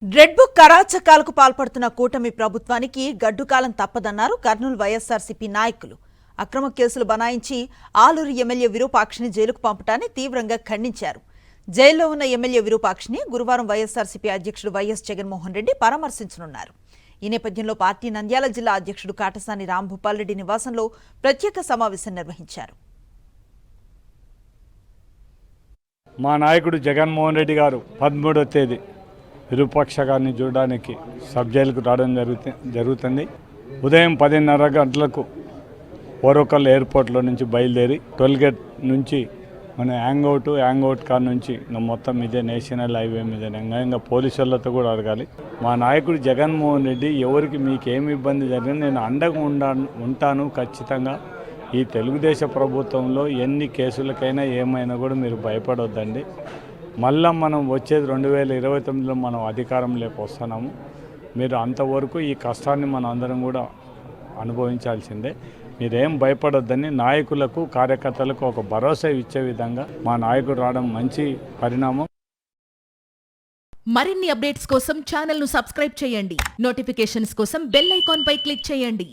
Red book అరాచకాలకు పాల్పడుతున్న కూటమి ప్రభుత్వానికి గడ్డుకాలం తప్పదన్నారు కర్నూలు వైఎస్ఆర్సీపీ నాయకులు. అక్రమ కేసులు బనాయించి ఆలూరు ఎమ్మెల్యే విరూపాక్షిని జైలుకు పంపటాన్ని తీవ్రంగా ఖండించారు. జైల్లో ఉన్న ఎమ్మెల్యే విరూపాక్షిని గురువారం వైఎస్ఆర్సీపీ అధ్యక్షుడు వైఎస్ జగన్మోహన్ రెడ్డి పరామర్శించనున్నారు. ఈ నేపథ్యంలో పార్టీ నంద్యాల జిల్లా అధ్యక్షుడు కాటసాని రాంభూపాల్ రెడ్డి నివాసంలో ప్రత్యేక సమావేశం నిర్వహించారు. మా నాయకుడు జగన్మోహన్ రెడ్డి గారు 13వ తేదీ విరూపాక్ష గారిని చూడడానికి సబ్ జైలుకు రావడం జరుగుతుంది. ఉదయం 10:30 గంటలకు ఓరకల్ ఎయిర్పోర్ట్లో నుంచి బయలుదేరి టోల్గేట్ నుంచి మన హ్యాంగ్అవుట్ కార్ నుంచి మొత్తం ఇదే నేషనల్ హైవే మీద ఇంకా పోలీసులతో కూడా అడగాలి. మా నాయకుడు జగన్మోహన్ రెడ్డి ఎవరికి మీకేమి ఇబ్బంది జరిగినా నేను అండగా ఉంటాను ఖచ్చితంగా. ఈ తెలుగుదేశం ప్రభుత్వంలో ఎన్ని కేసులకైనా ఏమైనా కూడా మీరు భయపడొద్దండి. మళ్ళా మనం వచ్చేది 2029లో మనం అధికారంలోకి వస్తున్నాము. మీరు అంతవరకు ఈ కష్టాన్ని మనం అందరం కూడా అనుభవించాల్సిందే. మీరేం భయపడొద్దని నాయకులకు కార్యకర్తలకు ఒక భరోసా ఇచ్చే విధంగా మా నాయకుడు రావడం మంచి పరిణామం. మరిన్ని అప్డేట్స్ కోసం ఛానల్ను సబ్స్క్రైబ్ చేయండి. నోటిఫికేషన్స్ కోసం బెల్ ఐకాన్ పై క్లిక్ చేయండి.